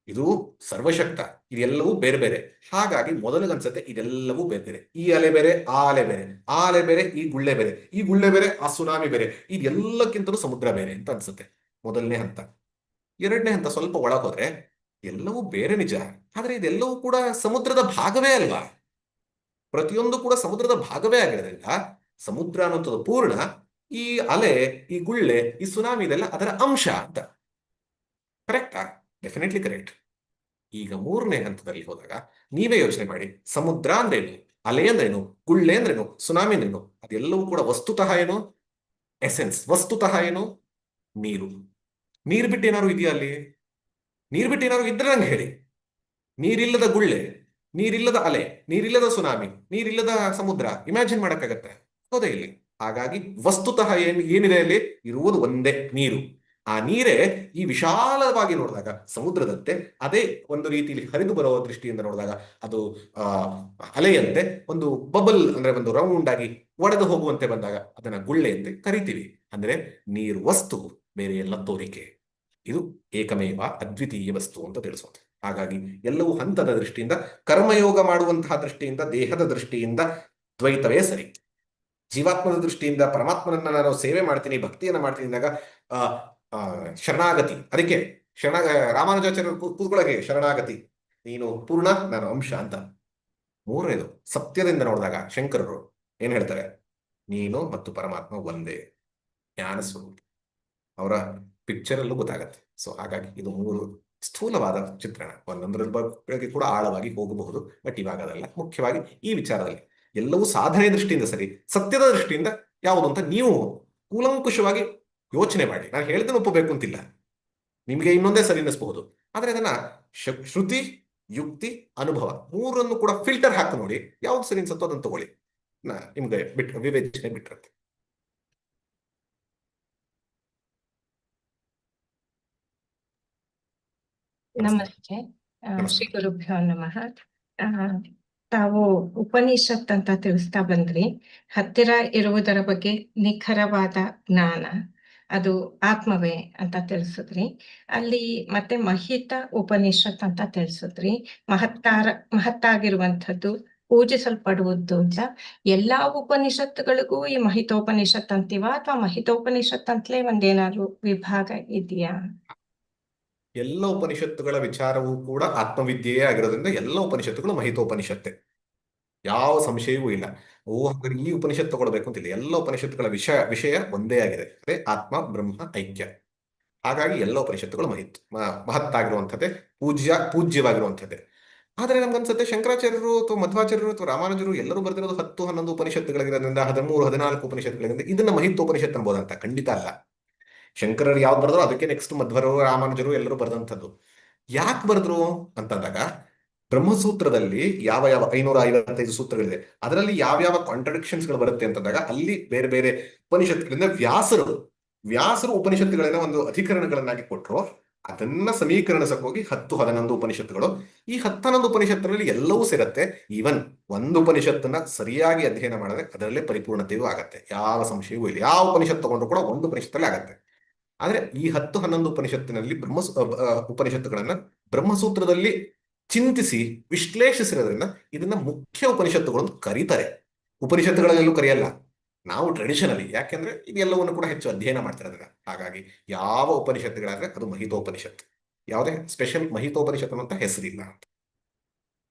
Speaker 1: ಇದು ಸರ್ವಶಕ್ತ. ಇದೆಲ್ಲವೂ ಬೇರೆ ಬೇರೆ. ಹಾಗಾಗಿ ಮೊದಲಿಗನ್ಸುತ್ತೆ ಇದೆಲ್ಲವೂ ಬೇರೆ ಬೇರೆ. ಈ ಅಲೆ ಬೇರೆ, ಆ ಅಲೆ ಬೇರೆ, ಆ ಅಲೆ ಬೇರೆ, ಈ ಗುಳ್ಳೆ ಬೇರೆ, ಈ ಗುಳ್ಳೆ ಬೇರೆ, ಆ ಸುನಾಮಿ ಬೇರೆ, ಇದೆಲ್ಲಕ್ಕಿಂತಲೂ ಸಮುದ್ರ ಬೇರೆ ಅಂತ ಅನ್ಸುತ್ತೆ. ಮೊದಲನೇ ಹಂತ. ಎರಡನೇ ಹಂತ ಸ್ವಲ್ಪ ಒಳಗೋದ್ರೆ ಎಲ್ಲವೂ ಬೇರೆ ನಿಜ, ಆದ್ರೆ ಇದೆಲ್ಲವೂ ಕೂಡ ಸಮುದ್ರದ ಭಾಗವೇ ಅಲ್ವಾ? ಪ್ರತಿಯೊಂದು ಕೂಡ ಸಮುದ್ರದ ಭಾಗವೇ ಆಗಿರೋದ್ರಿಂದ ಸಮುದ್ರ ಅನ್ನೋಂಥದ್ದು ಪೂರ್ಣ, ಈ ಅಲೆ, ಈ ಗುಳ್ಳೆ, ಈ ಸುನಾಮಿ ಇದೆಲ್ಲ ಅದರ ಅಂಶ ಅಂತ. ಕರೆಕ್ಟಾ? Definitely correct. ಈಗ ಮೂರನೇ ಹಂತದಲ್ಲಿ ಹೋದಾಗ ನೀವೇ ಯೋಚನೆ ಮಾಡಿ, ಸಮುದ್ರ ಅಂದ್ರೇನು, ಅಲೆ ಅಂದ್ರೇನು, ಗುಳ್ಳೆ ಅಂದ್ರೇನು, ಸುನಾಮಿ ಅಂದ್ರೇನು? ಅದೆಲ್ಲವೂ ಕೂಡ ವಸ್ತುತಃ ಏನು? ಎಸೆನ್ಸ್. ವಸ್ತುತಃ ಏನು? ನೀರು. ನೀರು ಬಿಟ್ಟು ಏನಾದ್ರು ಇದೆಯಾ ಅಲ್ಲಿ? ನೀರು ಬಿಟ್ಟು ಏನಾದ್ರು ಇದ್ರೆ ನಂಗೆ ಹೇಳಿ. ನೀರಿಲ್ಲದ ಗುಳ್ಳೆ, ನೀರಿಲ್ಲದ ಅಲೆ, ನೀರಿಲ್ಲದ ಸುನಾಮಿ, ನೀರಿಲ್ಲದ ಸಮುದ್ರ ಇಮ್ಯಾಜಿನ್ ಮಾಡಕ್ಕಾಗತ್ತೆ? ಹೌದಾ ಇಲ್ಲಿ? ಹಾಗಾಗಿ ವಸ್ತುತಃ ಏನಿದೆ ಅಲ್ಲಿ? ಇರುವುದು ಒಂದೇ, ನೀರು. ಆ ನೀರೇ ಈ ವಿಶಾಲವಾಗಿ ನೋಡಿದಾಗ ಸಮುದ್ರದಂತೆ, ಅದೇ ಒಂದು ರೀತಿಯಲ್ಲಿ ಹರಿದು ಬರುವ ದೃಷ್ಟಿಯಿಂದ ನೋಡಿದಾಗ ಅದು ಅಲೆಯಂತೆ, ಒಂದು ಬಬಲ್ ಅಂದ್ರೆ ಒಂದು ರೌಂಡ್ ಆಗಿ ಒಡೆದು ಹೋಗುವಂತೆ ಬಂದಾಗ ಅದನ್ನ ಗುಳ್ಳೆ ಅಂತ ಕರಿತೀವಿ. ಅಂದ್ರೆ ನೀರು ವಸ್ತು, ಬೇರೆ ಎಲ್ಲ ತೋರಿಕೆ. ಇದು ಏಕಮೇವ ಅದ್ವಿತೀಯ ವಸ್ತು ಅಂತ ತಿಳಿಸೋದು. ಹಾಗಾಗಿ ಎಲ್ಲವೂ ಹಂತದ ದೃಷ್ಟಿಯಿಂದ, ಕರ್ಮಯೋಗ ಮಾಡುವಂತಹ ದೃಷ್ಟಿಯಿಂದ, ದೇಹದ ದೃಷ್ಟಿಯಿಂದ ದ್ವೈತವೇ ಸರಿ. ಜೀವಾತ್ಮದ ದೃಷ್ಟಿಯಿಂದ ಪರಮಾತ್ಮನನ್ನ ನಾನು ಸೇವೆ ಮಾಡ್ತೀನಿ, ಭಕ್ತಿಯನ್ನ ಮಾಡ್ತೀನಿ ಅಂದಾಗ ಶರಣಾಗತಿ. ಅದಕ್ಕೆ ರಾಮಾನುಜಾಚಾರ್ಯ ಕೂತ್ಕೊಳ್ಳೋಕೆ ಶರಣಾಗತಿ, ನೀನು ಪೂರ್ಣ, ನಾನು ಅಂಶ ಅಂತ. ಮೂರನೇದು ಸತ್ಯದಿಂದ ನೋಡಿದಾಗ ಶಂಕರರು ಏನ್ ಹೇಳ್ತಾರೆ? ನೀನು ಮತ್ತು ಪರಮಾತ್ಮ ಒಂದೇ, ಜ್ಞಾನ ಸ್ವರೂಪ. ಅವರ ಪಿಕ್ಚರ್ ಅಲ್ಲೂ ಗೊತ್ತಾಗತ್ತೆ. ಸೊ ಹಾಗಾಗಿ ಇದು ಮೂರು ಸ್ಥೂಲವಾದ ಚಿತ್ರಣ. ಒಂದೊಂದರ ಬಗ್ಗೆ ಕೂಡ ಆಳವಾಗಿ ಹೋಗಬಹುದು, ಬಟ್ ಇವಾಗ ಅದಲ್ಲ. ಮುಖ್ಯವಾಗಿ ಈ ವಿಚಾರದಲ್ಲಿ ಎಲ್ಲವೂ ಸಾಧನೆ ದೃಷ್ಟಿಯಿಂದ ಸರಿ, ಸತ್ಯದ ದೃಷ್ಟಿಯಿಂದ ಯಾವುದು ಅಂತ ನೀವು ಕೂಲಂಕುಷವಾಗಿ ಯೋಚನೆ ಮಾಡಿ. ನಾನು ಹೇಳಿದ್ದನ್ನು ಒಪ್ಪಬೇಕು ಅಂತಿಲ್ಲ, ನಿಮಗೆ ಇನ್ನೊಂದೇ ಸರಿ ಅನ್ನಿಸ್ಬಹುದು. ಆದ್ರೆ ಅದನ್ನ ಶ್ರುತಿ, ಯುಕ್ತಿ, ಅನುಭವ ಮೂರನ್ನು ಕೂಡ ಫಿಲ್ಟರ್ ಹಾಕಿ ನೋಡಿ, ಯಾವ್ದು ಸರಿ ಅನ್ಸುತ್ತೋ ಅದನ್ನು ತಗೊಳ್ಳಿ. ನಿಮ್ಗೆ ವಿವೇಚನೆ ಬಿಟ್ಟಿರುತ್ತೆ.
Speaker 4: ನಮಸ್ತೆ. ಶ್ರೀ ಗುರುಭ್ಯೋ ನಮಃ. ತಾವು ಉಪನಿಷತ್ ಅಂತ ತಿಳಿಸ್ತಾ ಬಂದ್ರಿ. ಹತ್ತಿರ ಇರುವುದರ ಬಗ್ಗೆ ನಿಖರವಾದ ಜ್ಞಾನ, ಅದು ಆತ್ಮವೇ ಅಂತ ತಿಳಿಸಿದ್ರಿ. ಅಲ್ಲಿ ಮತ್ತೆ ಮಹಿತ ಉಪನಿಷತ್ ಅಂತ ತಿಳಿಸಿದ್ರಿ. ಮಹತ್ತಾಗಿರುವಂಥದ್ದು, ಪೂಜಿಸಲ್ಪಡುವುದು ಅಂತ. ಎಲ್ಲಾ ಉಪನಿಷತ್ತುಗಳಿಗೂ ಈ ಮಹಿತೋಪನಿಷತ್ ಅಂತೀವ, ಅಥವಾ ಮಹಿತೋಪನಿಷತ್ ಅಂತಲೇ ಒಂದೇನಾದ್ರು ವಿಭಾಗ ಇದೆಯಾ?
Speaker 1: ಎಲ್ಲ ಉಪನಿಷತ್ತುಗಳ ವಿಚಾರವೂ ಕೂಡ ಆತ್ಮವಿದ್ಯೆಯೇ ಆಗಿರೋದ್ರಿಂದ ಎಲ್ಲ ಉಪನಿಷತ್ತುಗಳು ಮಹಿತೋಪನಿಷತ್ತೆ, ಯಾವ ಸಂಶಯವೂ ಇಲ್ಲ. ಹಾಗಾದ್ರೆ ಈ ಉಪನಿಷತ್ ತಗೊಳ್ಬೇಕು ಅಂತಿಲ್ಲ. ಎಲ್ಲ ಉಪನಿಷತ್ತುಗಳ ವಿಷಯ ಒಂದೇ ಆಗಿದೆ, ಅದೇ ಆತ್ಮ ಬ್ರಹ್ಮ ಐಕ್ಯ. ಹಾಗಾಗಿ ಎಲ್ಲ ಉಪನಿಷತ್ತುಗಳು ಮಹತ್ತಾಗಿರುವಂಥದ್ದೇ, ಪೂಜ್ಯವಾಗಿರುವಂಥದ್ದೇ. ಆದ್ರೆ ನಮ್ಗನ್ಸುತ್ತೆ ಶಂಕರಾಚಾರ್ಯರು ಅಥವಾ ಮಧ್ವಾಚಾರ್ಯರು ಅಥವಾ ರಾಮಾನುಜರು ಎಲ್ಲರೂ ಬರೆದಿರೋದು 10-11 ಉಪನಿಷತ್ತುಗಳಿರೋದ್ರಿಂದ, 13-14 ಉಪನಿಷತ್ತುಗಳಿಂದ ಇದನ್ನ ಮಹಿತೋಪನಿಷತ್ ಅನ್ಬೋದಂತ? ಖಂಡಿತ ಅಲ್ಲ. ಶಂಕರರು ಯಾವ್ದು ಬರೆದ್ರು ಅದಕ್ಕೆ ನೆಕ್ಸ್ಟ್ ಮಧ್ವರು, ರಾಮಾನುಜರು ಎಲ್ಲರೂ ಬರೆದಂಥದ್ದು. ಯಾಕೆ ಬರೆದ್ರು ಅಂತಂದಾಗ, ಬ್ರಹ್ಮಸೂತ್ರದಲ್ಲಿ ಯಾವ 555 ಸೂತ್ರಗಳಿದೆ, ಅದರಲ್ಲಿ ಯಾವ್ಯಾವ ಕಾಂಟ್ರಡಿಕ್ಷನ್ಸ್ಗಳು ಬರುತ್ತೆ ಅಂತಂದಾಗ ಅಲ್ಲಿ ಬೇರೆ ಬೇರೆ ಉಪನಿಷತ್ತುಗಳಿಂದ ವ್ಯಾಸರು ಉಪನಿಷತ್ತುಗಳನ್ನ ಒಂದು ಅಧಿಕರಣಗಳನ್ನಾಗಿ ಕೊಟ್ಟರು. ಅದನ್ನ ಸಮೀಕರಣಿಸಕ್ಕೆ ಹೋಗಿ 10-11 ಉಪನಿಷತ್ತುಗಳು. ಈ 10-11 ಉಪನಿಷತ್ತುಗಳಲ್ಲಿ ಎಲ್ಲವೂ ಸೇರುತ್ತೆ. ಈವನ್ ಒಂದು ಉಪನಿಷತ್ತನ್ನ ಸರಿಯಾಗಿ ಅಧ್ಯಯನ ಮಾಡಿದ್ರೆ ಅದರಲ್ಲೇ ಪರಿಪೂರ್ಣತೆಯೂ ಆಗತ್ತೆ, ಯಾವ ಸಂಶಯವೂ ಇಲ್ಲ. ಯಾವ ಉಪನಿಷತ್ತು ತಗೊಂಡ್ರು ಕೂಡ ಒಂದು ಉಪನಿಷತ್ತಲ್ಲಿ ಆಗತ್ತೆ. ಆದ್ರೆ ಈ 10-11 ಉಪನಿಷತ್ತಿನಲ್ಲಿ ಉಪನಿಷತ್ತುಗಳನ್ನ ಬ್ರಹ್ಮಸೂತ್ರದಲ್ಲಿ ಚಿಂತಿಸಿ ವಿಶ್ಲೇಷಿಸಿರೋದ್ರಿಂದ ಇದನ್ನ ಮುಖ್ಯ ಉಪನಿಷತ್ತುಗಳು ಅಂತ ಕರೀತಾರೆ. ಉಪನಿಷತ್ತುಗಳಲ್ಲೆಲ್ಲೂ ಕರೆಯಲ್ಲ ನಾವು ಟ್ರೆಡಿಷನಲಿ, ಯಾಕೆಂದ್ರೆ ಇದೆಲ್ಲವನ್ನು ಕೂಡ ಹೆಚ್ಚು ಅಧ್ಯಯನ ಮಾಡ್ತಿರೋದ್ರಿಂದ. ಹಾಗಾಗಿ ಯಾವ ಉಪನಿಷತ್ತುಗಳಾದ್ರೆ ಅದು ಮಹಿತೋಪನಿಷತ್, ಯಾವುದೇ ಸ್ಪೆಷಲ್ ಮಹಿತೋಪನಿಷತ್ ಅಂತ ಹೆಸರಿಲ್ಲ ಅಂತ.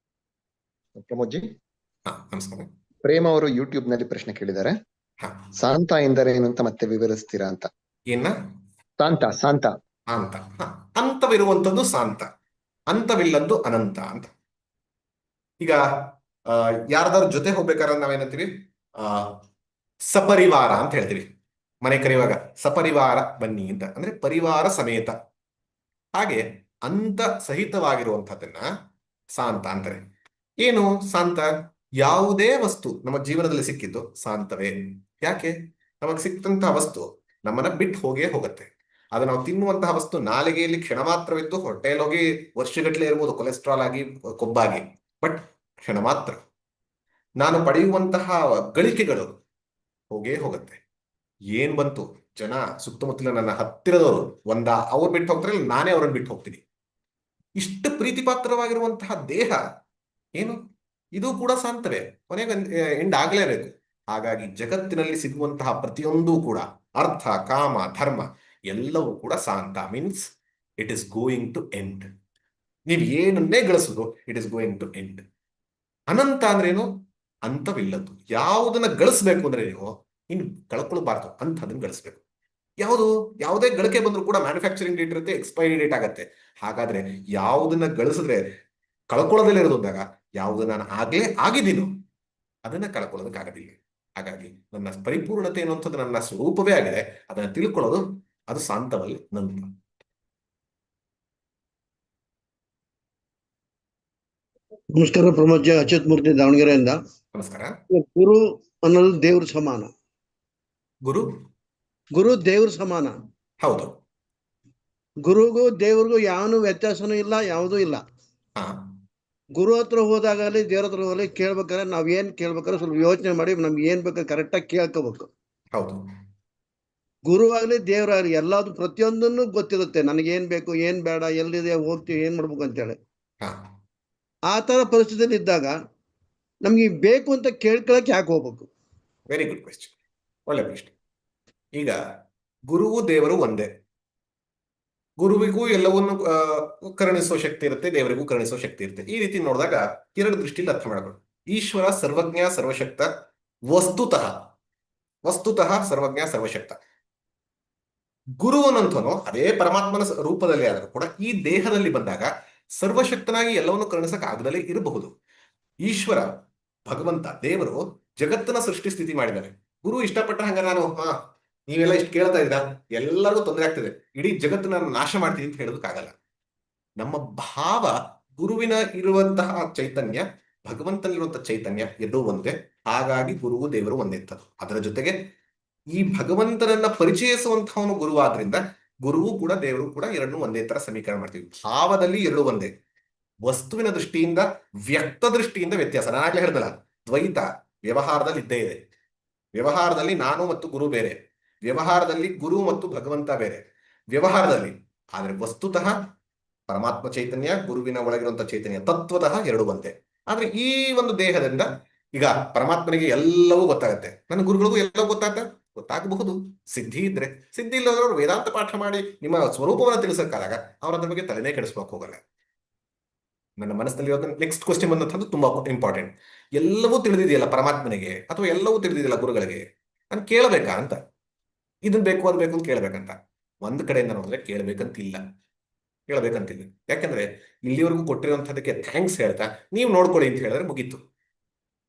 Speaker 5: ಪ್ರಮೋದ್ಜಿ,
Speaker 1: ನಮಸ್ಕಾರ.
Speaker 5: ಪ್ರೇಮ ಅವರು ಯೂಟ್ಯೂಬ್ ನಲ್ಲಿ ಪ್ರಶ್ನೆ ಕೇಳಿದ್ದಾರೆ. ಶಾಂತ ಎಂದರೇನು ಅಂತ ಮತ್ತೆ ವಿವರಿಸ್ತೀರಾ ಅಂತ.
Speaker 1: ಏನ
Speaker 5: ಶಾಂತ
Speaker 1: ಅಂತ? ಅಂತವಿರುವಂಥದ್ದು ಶಾಂತ, ಅಂತವಿಲ್ಲದ್ದು ಅನಂತ ಅಂತ. ಈಗ ಯಾರ್ದಾದ್ರು ಜೊತೆ ಹೋಗ್ಬೇಕಾದ್ರೆ ನಾವೇನಂತೀವಿ, ಆ ಸಪರಿವಾರ ಅಂತ ಹೇಳ್ತೀವಿ. ಮನೆ ಕರೆಯುವಾಗ ಸಪರಿವಾರ ಬನ್ನಿ ಅಂತ, ಅಂದ್ರೆ ಪರಿವಾರ ಸಮೇತ. ಹಾಗೆ ಅಂತ ಸಹಿತವಾಗಿರುವಂತಹದನ್ನ ಸಾಂತ ಅಂತಾರೆ. ಏನು ಸಾಂತ? ಯಾವುದೇ ವಸ್ತು ನಮ್ಮ ಜೀವನದಲ್ಲಿ ಸಿಕ್ಕಿದ್ದು ಸಾಂತವೇ. ಯಾಕೆ? ನಮಗೆ ಸಿಕ್ಕಂತಹ ವಸ್ತು ನಮ್ಮನ್ನ ಬಿಟ್ಟು ಹೋಗೇ ಹೋಗುತ್ತೆ. ಅದು ನಾವು ತಿನ್ನುವಂತಹ ವಸ್ತು ನಾಲಿಗೆಯಲ್ಲಿ ಕ್ಷಣ ಮಾತ್ರವಿದ್ದು ಹೊಟ್ಟೆಯಲ್ಲಿ ಹೋಗಿ ವರ್ಷಗಟ್ಟಲೆ ಇರ್ಬೋದು, ಕೊಲೆಸ್ಟ್ರಾಲ್ ಆಗಿ, ಕೊಬ್ಬಾಗಿ, ಬಟ್ ಕ್ಷಣ ಮಾತ್ರ. ನಾನು ಪಡೆಯುವಂತಹ ಗಳಿಕೆಗಳು ಹೋಗೇ ಹೋಗುತ್ತೆ. ಏನ್ ಬಂತು, ಜನ ಸುತ್ತಮುತ್ತಲ ನನ್ನ ಹತ್ತಿರದವರು ಅವ್ರು ಬಿಟ್ಟು ಹೋಗ್ತಾರೆ, ನಾನೇ ಅವ್ರನ್ನ ಬಿಟ್ಟು ಹೋಗ್ತೀನಿ. ಇಷ್ಟು ಪ್ರೀತಿ ಪಾತ್ರವಾಗಿರುವಂತಹ ದೇಹ ಏನು, ಇದು ಕೂಡ ಸಾಂತವೇ, ಕೊನೆಗೆ ಎಂಡ್ ಆಗ್ಲೇಬೇಕು. ಹಾಗಾಗಿ ಜಗತ್ತಿನಲ್ಲಿ ಸಿಗುವಂತಹ ಪ್ರತಿಯೊಂದು ಕೂಡ ಅರ್ಥ, ಕಾಮ, ಧರ್ಮ ಎಲ್ಲವೂ ಕೂಡ ಸಾಂತ. Means it is going to end. ನೀವು ಏನನ್ನೇ ಗಳಿಸೋದು it is going to end. ಅನಂತ ಅಂದ್ರೇನು? ಅಂತವಿಲ್ಲದ್ದು. ಯಾವುದನ್ನ ಗಳಿಸ್ಬೇಕು ಅಂದ್ರೆ ನೀವು ಇನ್ನು ಕಳ್ಕೊಳ್ಬಾರ್ದು, ಅಂಥದನ್ನ ಗಳಿಸ್ಬೇಕು. ಯಾವುದೇ ಗಳಿಕೆ ಬಂದರೂ ಕೂಡ ಮ್ಯಾನುಫ್ಯಾಕ್ಚರಿಂಗ್ ಡೇಟ್ ಇರುತ್ತೆ, ಎಕ್ಸ್ಪೈರಿ ಡೇಟ್ ಆಗುತ್ತೆ. ಹಾಗಾದ್ರೆ ಯಾವುದನ್ನ ಗಳಿಸಿದ್ರೆ ಕಳ್ಕೊಳ್ಳೋದಲ್ಲೇ ಇರೋದಾಗ, ಯಾವುದು ನಾನು ಆಗ್ಲೇ ಆಗಿದ್ದೀನೋ ಅದನ್ನ ಕಳ್ಕೊಳ್ಳೋದಕ್ಕಾಗೋದಿಲ್ಲ. ಹಾಗಾಗಿ ನನ್ನ ಪರಿಪೂರ್ಣತೆ ಅನ್ನುವಂಥದ್ದು ನನ್ನ ಸ್ವರೂಪವೇ ಆಗಿದೆ. ಅದನ್ನ ತಿಳ್ಕೊಳ್ಳೋದು ಅದು ಸಾಂತವಲ್ಲ, ನಂತ.
Speaker 6: ನಮಸ್ಕಾರ ಪ್ರಮೋದ್ ಅಚ್ಯುತ್ ಮೂರ್ತಿ ದಾವಣಗೆರೆಯಿಂದ.
Speaker 1: ನಮಸ್ಕಾರ.
Speaker 6: ಗುರು ಅನ್ನೋದು ದೇವ್ರ ಸಮಾನ. ಗುರು ದೇವ್ರ ಸಮಾನ.
Speaker 1: ಹೌದು.
Speaker 6: ಗುರುಗೂ ದೇವ್ರಿಗೂ ಯಾವನು ವ್ಯತ್ಯಾಸನೂ ಇಲ್ಲ, ಯಾವುದೂ ಇಲ್ಲ. ಗುರು ಹತ್ರ ಹೋದಾಗಲಿ ದೇವ್ರ ಹತ್ರ ಹೋಗಲಿ ಕೇಳ್ಬೇಕಾದ್ರೆ ನಾವ್ ಏನ್ ಕೇಳ್ಬೇಕಾದ್ರೆ ಸ್ವಲ್ಪ ಯೋಚನೆ ಮಾಡಿ ನಮ್ಗೆ ಏನ್ ಬೇಕಾದ್ರೆ ಕರೆಕ್ಟಾಗಿ ಕೇಳ್ಕೋಬೇಕು.
Speaker 1: ಹೌದು.
Speaker 6: ಗುರುವಾಗ್ಲಿ ದೇವ್ರಾಗ್ಲಿ ಎಲ್ಲಾದ್ರು ಪ್ರತಿಯೊಂದನ್ನು ಗೊತ್ತಿರುತ್ತೆ, ನನಗೇನ್ ಬೇಕು, ಏನ್ ಬೇಡ, ಎಲ್ಲಿದೆ, ಹೋಗ್ತೀವಿ, ಏನ್ ಮಾಡ್ಬೇಕು ಅಂತೇಳಿ. ಆ ತರ ಪರಿಸ್ಥಿತಿಯಲ್ಲಿ ಇದ್ದಾಗ ನಮ್ಗೆ ಬೇಕು ಅಂತ ಕೇಳ್ಕೊಳಕ್ ಯಾಕೆ ಹೋಗ್ಬೇಕು?
Speaker 1: ವೆರಿ ಗುಡ್ ಕ್ವೆಶ್ಚನ್, ಒಳ್ಳೆ ಪ್ರಶ್ನೆ. ಈಗ ಗುರುವು ದೇವರು ಒಂದೇ. ಗುರುವಿಗೂ ಎಲ್ಲವನ್ನು ಕರುಣಿಸುವ ಶಕ್ತಿ ಇರುತ್ತೆ, ದೇವರಿಗೂ ಕರುಣಿಸುವ ಶಕ್ತಿ ಇರುತ್ತೆ. ಈ ರೀತಿ ನೋಡಿದಾಗ ಎರಡು ದೃಷ್ಟಿಯಲ್ಲಿ ಅರ್ಥ ಮಾಡಬಹುದು. ಈಶ್ವರ ಸರ್ವಜ್ಞ ಸರ್ವಶಕ್ತ, ವಸ್ತುತಃ ಸರ್ವಜ್ಞ ಸರ್ವಶಕ್ತ. ಗುರುವನಂತನು ಅದೇ ಪರಮಾತ್ಮನ ರೂಪದಲ್ಲಿ ಆದರೂ ಕೂಡ ಈ ದೇಹದಲ್ಲಿ ಬಂದಾಗ ಸರ್ವಶಕ್ತನಾಗಿ ಎಲ್ಲವನ್ನು ಕರುಣಿಸಕ್ ಆಗದಲ್ಲೇ ಇರಬಹುದು. ಈಶ್ವರ ಭಗವಂತ ದೇವರು ಜಗತ್ತನ್ನ ಸೃಷ್ಟಿ ಸ್ಥಿತಿ ಮಾಡಿದ್ದಾರೆ. ಗುರು ಇಷ್ಟಪಟ್ಟ ಹಂಗ ನಾನು ನೀವೆಲ್ಲ ಇಷ್ಟು ಕೇಳ್ತಾ ಇದ್ದೀರಾ, ಎಲ್ಲರಿಗೂ ತೊಂದರೆ ಆಗ್ತದೆ, ಇಡೀ ಜಗತ್ತನ್ನ ನಾಶ ಮಾಡ್ತೀನಿ ಅಂತ ಹೇಳೋದಕ್ಕಾಗಲ್ಲ. ನಮ್ಮ ಭಾವ, ಗುರುವಿನ ಇರುವಂತಹ ಚೈತನ್ಯ, ಭಗವಂತನಿರುವಂತಹ ಚೈತನ್ಯ ಎರಡೂ ಒಂದೇ. ಹಾಗಾಗಿ ಗುರುವು ದೇವರು ಒಂದೇ ಇರ್ತದೆ. ಅದರ ಜೊತೆಗೆ ಈ ಭಗವಂತನನ್ನ ಪರಿಚಯಿಸುವಂತಹವನು ಗುರುವಾದ್ರಿಂದ ಗುರುವು ಕೂಡ ದೇವರು ಕೂಡ ಎರಡನ್ನೂ ಒಂದೇ ತರ ಸಮೀಕರಣ ಮಾಡ್ತೀವಿ. ಭಾವದಲ್ಲಿ ಎರಡು ಒಂದೇ, ವಸ್ತುವಿನ ದೃಷ್ಟಿಯಿಂದ, ವ್ಯಕ್ತ ದೃಷ್ಟಿಯಿಂದ ವ್ಯತ್ಯಾಸ. ನಾನಾಗ್ಲೇ ಹೇಳ್ದಲ್ಲ, ದ್ವೈತ ವ್ಯವಹಾರದಲ್ಲಿ ಇದ್ದೇ ಇದೆ. ವ್ಯವಹಾರದಲ್ಲಿ ನಾನು ಮತ್ತು ಗುರು ಬೇರೆ, ವ್ಯವಹಾರದಲ್ಲಿ ಗುರು ಮತ್ತು ಭಗವಂತ ಬೇರೆ ವ್ಯವಹಾರದಲ್ಲಿ. ಆದ್ರೆ ವಸ್ತುತಃ ಪರಮಾತ್ಮ ಚೈತನ್ಯ, ಗುರುವಿನ ಒಳಗಿರುವಂತಹ ಚೈತನ್ಯ ತತ್ವತಃ ಎರಡು ಒಂದೇ. ಆದ್ರೆ ಈ ಒಂದು ದೇಹದಿಂದ ಈಗ ಪರಮಾತ್ಮನಿಗೆ ಎಲ್ಲವೂ ಗೊತ್ತಾಗತ್ತೆ, ನನ್ನ ಗುರುಗಳಿಗೂ ಎಲ್ಲವೂ ಗೊತ್ತಾಗಬಹುದು. ಸಿದ್ಧಿ ಇದ್ರೆ, ಸಿದ್ಧಿ ಇಲ್ಲದವರು ವೇದಾಂತ ಪಾಠ ಮಾಡಿ ನಿಮ್ಮ ಸ್ವರೂಪವನ್ನು ತಿಳಿಸಕ್ಕಾದಾಗ ಅವ್ರ ಅದ್ರ ಬಗ್ಗೆ ತಲೆನೇ ಕೆಡಿಸ್ಬೇಕು ಹೋಗಲ್ಲ. ನನ್ನ ಮನಸ್ಸಿನಲ್ಲಿ ನೆಕ್ಸ್ಟ್ ಕ್ವಶನ್ ಬಂದಂಥದ್ದು ತುಂಬಾ ಇಂಪಾರ್ಟೆಂಟ್. ಎಲ್ಲವೂ ತಿಳಿದಿದೆಯಲ್ಲ ಪರಮಾತ್ಮನಿಗೆ, ಅಥವಾ ಎಲ್ಲವೂ ತಿಳಿದಿದೆಯಲ್ಲ ಗುರುಗಳಿಗೆ, ನಾನು ಕೇಳಬೇಕಾ ಅಂತ, ಇದನ್ ಬೇಕು ಅದು ಬೇಕು ಅಂತ ಕೇಳ್ಬೇಕಂತ. ಒಂದ್ ಕಡೆಯಿಂದ ನೋಡಿದ್ರೆ ಕೇಳ್ಬೇಕಂತಿಲ್ಲ. ಯಾಕಂದ್ರೆ ಇಲ್ಲಿವರೆಗೂ ಕೊಟ್ಟಿರುವಂತದಕ್ಕೆ ಥ್ಯಾಂಕ್ಸ್ ಹೇಳ್ತಾ ನೀವು ನೋಡ್ಕೊಳ್ಳಿ ಅಂತ ಹೇಳಿದ್ರೆ ಮುಗೀತು.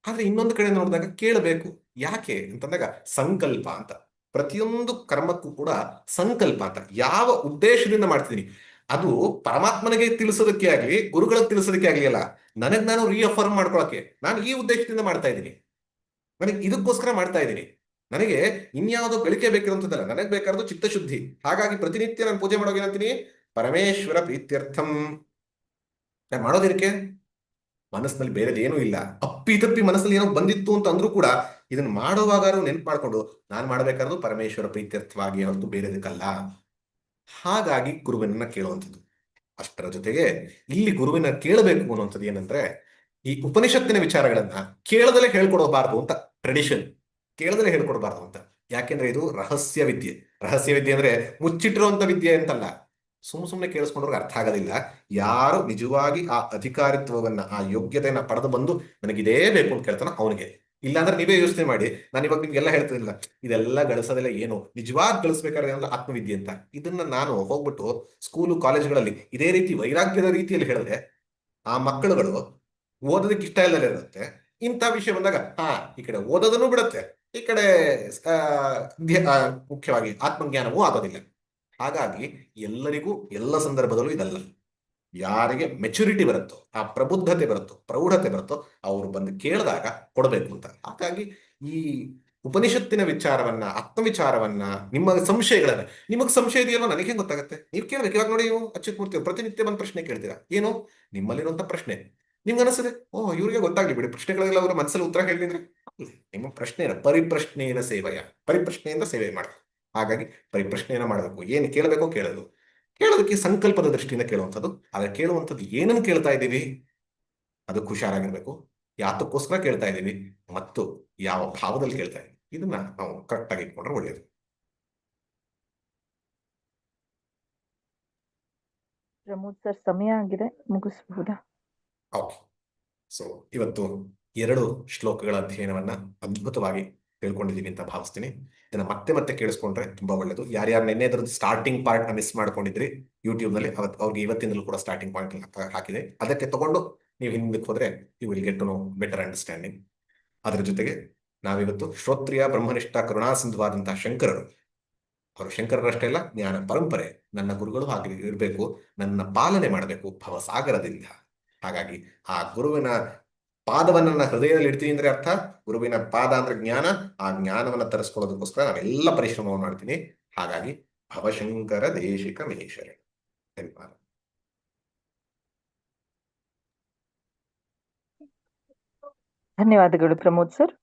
Speaker 1: ಆದ್ರೆ ಇನ್ನೊಂದು ಕಡೆ ನೋಡಿದಾಗ ಕೇಳಬೇಕು. ಯಾಕೆ ಅಂತಂದಾಗ ಸಂಕಲ್ಪ ಅಂತ. ಪ್ರತಿಯೊಂದು ಕರ್ಮಕ್ಕೂ ಕೂಡ ಸಂಕಲ್ಪ ಅಂತ. ಯಾವ ಉದ್ದೇಶದಿಂದ ಮಾಡ್ತಿದ್ದೀನಿ, ಅದು ಪರಮಾತ್ಮನಿಗೆ ತಿಳಿಸೋದಕ್ಕೆ ಆಗ್ಲಿ, ಗುರುಗಳಿಗೆ ತಿಳಿಸೋದಕ್ಕೆ ಆಗ್ಲಿ ಅಲ್ಲ, ನನಗ್ ನಾನು ರೀಅಫರ್ಮ್ ಮಾಡ್ಕೊಳಕ್ಕೆ ನಾನು ಈ ಉದ್ದೇಶದಿಂದ ಮಾಡ್ತಾ ಇದ್ದೀನಿ, ನನಗೆ ಇದಕ್ಕೋಸ್ಕರ ಮಾಡ್ತಾ ಇದ್ದೀನಿ, ನನಗೆ ಇನ್ಯಾವುದೋ ಗಳಿಕೆ ಬೇಕಿರುವಂತದ್ದಲ್ಲ, ನನಗೆ ಬೇಕಾದ್ದು ಚಿತ್ತಶುದ್ಧಿ. ಹಾಗಾಗಿ ಪ್ರತಿನಿತ್ಯ ನಾನು ಪೂಜೆ ಮಾಡೋಕೆ ಏನಂತೀನಿ, ಪರಮೇಶ್ವರ ಪ್ರೀತ್ಯರ್ಥಂ. ನಾನು ಮಾಡೋದಿರಕ್ಕೆ ಮನಸ್ಸಿನಲ್ಲಿ ಬೇರೆದೇನೂ ಇಲ್ಲ. ಅಪ್ಪಿತಪ್ಪಿ ಮನಸ್ಸಲ್ಲಿ ಏನೋ ಬಂದಿತ್ತು ಅಂತ ಅಂದ್ರೂ ಕೂಡ ಇದನ್ನ ಮಾಡುವಾಗ ನೆನ್ಪು ಮಾಡ್ಕೊಂಡು ನಾನು ಮಾಡಬೇಕಾದ್ರು ಪರಮೇಶ್ವರ ಪ್ರೀತ್ಯರ್ಥವಾಗಿ ಹೊರತು ಬೇರೆದಕ್ಕಲ್ಲ. ಹಾಗಾಗಿ ಗುರುವಿನನ್ನ ಕೇಳುವಂಥದ್ದು. ಅಷ್ಟರ ಜೊತೆಗೆ ಇಲ್ಲಿ ಗುರುವಿನ ಕೇಳಬೇಕು ಅನ್ನುವಂಥದ್ದು ಏನಂದ್ರೆ, ಈ ಉಪನಿಷತ್ತಿನ ವಿಚಾರಗಳನ್ನ ಕೇಳದಲ್ಲೇ ಹೇಳ್ಕೊಡಬಾರ್ದು ಅಂತ ಟ್ರೆಡಿಷನ್. ಕೇಳದಲ್ಲೇ ಹೇಳ್ಕೊಡ್ಬಾರ್ದು ಅಂತ. ಯಾಕೆಂದ್ರೆ ಇದು ರಹಸ್ಯ ವಿದ್ಯೆ. ರಹಸ್ಯ ವಿದ್ಯೆ ಅಂದ್ರೆ ಮುಚ್ಚಿಟ್ಟಿರುವಂತ ವಿದ್ಯೆ ಅಂತಲ್ಲ. ಸುಮ್ಮನೆ ಕೇಳಿಸ್ಕೊಂಡ್ರಿಗೆ ಅರ್ಥ ಆಗೋದಿಲ್ಲ. ಯಾರು ನಿಜವಾಗಿ ಆ ಅಧಿಕಾರಿತ್ವವನ್ನ, ಆ ಯೋಗ್ಯತೆಯನ್ನ ಪಡೆದು ಬಂದು ನನಗಿದೇ ಬೇಕು ಅಂತ ಕೇಳ್ತಾನೋ ಅವನಿಗೆ. ಇಲ್ಲಾಂದ್ರೆ ನೀವೇ ಯೋಚನೆ ಮಾಡಿ, ನಾನು ಇವಾಗ ನಿಮ್ಗೆಲ್ಲ ಹೇಳ್ತಿರಲಿಲ್ಲ, ಇದೆಲ್ಲ ಗಳಿಸೋದೆಲ್ಲ ಏನು, ನಿಜವಾಗಿ ಗಳಿಸ್ಬೇಕಾದ್ರೆ ಅಂದ್ರೆ ಆತ್ಮವಿದ್ಯೆ ಅಂತ. ಇದನ್ನ ನಾನು ಹೋಗ್ಬಿಟ್ಟು ಸ್ಕೂಲು ಕಾಲೇಜುಗಳಲ್ಲಿ ಇದೇ ರೀತಿ ವೈರಾಗ್ಯದ ರೀತಿಯಲ್ಲಿ ಹೇಳಿದ್ರೆ ಆ ಮಕ್ಕಳುಗಳು ಓದೋದಕ್ಕೆ ಇಷ್ಟ ಇಲ್ಲದೆ ಇರುತ್ತೆ. ಇಂಥ ವಿಷಯ ಬಂದಾಗ ಈ ಕಡೆ ಓದೋದನ್ನು ಬಿಡುತ್ತೆ, ಈ ಕಡೆ ಆ, ಮುಖ್ಯವಾಗಿ ಆತ್ಮಜ್ಞಾನವೂ ಆಗೋದಿಲ್ಲ. ಹಾಗಾಗಿ ಎಲ್ಲರಿಗೂ ಎಲ್ಲ ಸಂದರ್ಭದಲ್ಲೂ ಇದಲ್ಲ. ಯಾರಿಗೆ ಮೆಚುರಿಟಿ ಬರುತ್ತೋ, ಆ ಪ್ರಬುದ್ಧತೆ ಬರುತ್ತೋ, ಪ್ರೌಢತೆ ಬರುತ್ತೋ, ಅವರು ಬಂದು ಕೇಳಿದಾಗ ಕೊಡಬೇಕು ಅಂತ. ಹಾಗಾಗಿ ಈ ಉಪನಿಷತ್ತಿನ ವಿಚಾರವನ್ನ, ಆತ್ಮವಿಚಾರವನ್ನ, ನಿಮ್ಮ ಸಂಶಯಗಳನ್ನ, ನಿಮಗೆ ಸಂಶಯ ಇದೆಯಲ್ಲೋ ನನಗೆ ಹೆಂಗ್ ಗೊತ್ತಾಗುತ್ತೆ? ನೀವು ಕೇಳ್ಬೇಕು. ಇವಾಗ ನೋಡಿ, ನೀವು ಅಚ್ಯುತ್ ಮೂರ್ತಿ ಪ್ರತಿನಿತ್ಯ ಬಂದು ಪ್ರಶ್ನೆ ಕೇಳ್ತೀರಾ, ಏನು ನಿಮ್ಮಲ್ಲಿರುವಂತ ಪ್ರಶ್ನೆ ನಿಮ್ಗೆ ಅನಿಸ್ತದೆ, ಇವ್ರಿಗೆ ಗೊತ್ತಾಗ್ಲಿ ಬಿಡಿ, ಪ್ರಶ್ನೆಗಳೆಲ್ಲ ಅವರ ಮನಸ್ಸಲ್ಲಿ ಉತ್ತರ ಹೇಳಿದ್ರೆ ನಿಮ್ಮ ಪ್ರಶ್ನೆ ಪರಿಪ್ರಶ್ನೆಯ ಸೇವೆಯ ಪರಿಪ್ರಶ್ನೆಯಿಂದ ಸೇವೆ ಮಾಡಬೇಕು. ಹಾಗಾಗಿ ಪರಿಪ್ರಶ್ನೆಯನ್ನ ಮಾಡಬೇಕು. ಏನು ಕೇಳಬೇಕೋ ಕೇಳೋದಕ್ಕೆ ಸಂಕಲ್ಪದ ದೃಷ್ಟಿಯಿಂದ ಕೇಳುವಂಥದ್ದು. ಆದ್ರೆ ಕೇಳುವಂಥದ್ದು ಏನನ್ನು ಕೇಳ್ತಾ ಇದ್ದೀವಿ ಅದಕ್ಕೆ ಹುಷಾರಾಗಿರ್ಬೇಕು. ಯಾತಕ್ಕೋಸ್ಕರ ಕೇಳ್ತಾ ಇದ್ದೀವಿ ಮತ್ತು ಯಾವ ಭಾವದಲ್ಲಿ ಕೇಳ್ತಾ ಇದ್ದೀವಿ, ಇದನ್ನ ನಾವು ಕರೆಕ್ಟ್ ಆಗಿ ಇಟ್ಕೊಂಡ್ರೆ ಒಳ್ಳೆಯದು.
Speaker 7: ಪ್ರಮೋದ್ ಸರ್, ಸಮಯ ಆಗಿದೆ, ಮುಗಿಸಬಹುದಾ?
Speaker 1: ಓಕೆ. ಸೊ ಇವತ್ತು 2 ಶ್ಲೋಕಗಳ ಅಧ್ಯಯನವನ್ನ ಅದ್ಭುತವಾಗಿ ತಿಳ್ಕೊಂಡಿದ್ದೀವಿ ಅಂತ ಭಾವಿಸ್ತೀನಿ. ಇದನ್ನ ಮತ್ತೆ ಮತ್ತೆ ಕೇಳಿಸ್ಕೊಂಡ್ರೆ ತುಂಬಾ ಒಳ್ಳೇದು. ಯಾರ್ಯಾರು ನಿನ್ನೆ ಅದ್ರದ್ದು ಸ್ಟಾರ್ಟಿಂಗ್ ಪಾರ್ಟ್ ಮಿಸ್ ಮಾಡ್ಕೊಂಡಿದ್ರಿ ಯೂಟ್ಯೂಬ್ ನಲ್ಲಿ, ಅವ್ರಿಗೆ ಇವತ್ತಿನಲ್ಲೂ ಕೂಡ ಸ್ಟಾರ್ಟಿಂಗ್ ಪಾಯಿಂಟ್ ಹಾಕಿದೆ. ಅದಕ್ಕೆ ತಗೊಂಡು ನೀವು ಹಿಂದಕ್ಕೆ ಹೋದ್ರೆ you will get to know better understanding. ಅದರ ಜೊತೆಗೆ ನಾವಿವತ್ತು ಶ್ರೋತ್ರಿಯ ಬ್ರಹ್ಮನಿಷ್ಠ ಕರುಣಾಸಿಂಧುವಾದಂತಹ ಶಂಕರರು, ಅವರು ಶಂಕರರಷ್ಟೇ ಅಲ್ಲ, ಜ್ಞಾನ ಪರಂಪರೆ, ನನ್ನ ಗುರುಗಳು ಹಾಗೆ ಇರಬೇಕು, ನನ್ನ ಪಾಲನೆ ಮಾಡಬೇಕು ಭವಸಾಗರದಿಂದ. ಹಾಗಾಗಿ ಆ ಗುರುವಿನ ಪಾದವನ್ನ ನನ್ನ ಹೃದಯದಲ್ಲಿ ಇಡ್ತೀನಿ ಅಂದ್ರೆ ಅರ್ಥ, ಗುರುವಿನ ಪಾದ ಅಂದ್ರೆ ಜ್ಞಾನ, ಆ ಜ್ಞಾನವನ್ನ ತರಿಸ್ಕೊಳ್ಳೋದಕ್ಕೋಸ್ಕರ ನಾನೆಲ್ಲ ಪರಿಶ್ರಮವನ್ನು ಮಾಡ್ತೀನಿ. ಹಾಗಾಗಿ ಭವಶಂಕರ ದೇಶಿಕ ಮಹೇಶ್ವರ. ಧನ್ಯವಾದ.
Speaker 7: ಧನ್ಯವಾದಗಳು ಪ್ರಮೋದ್ ಸರ್.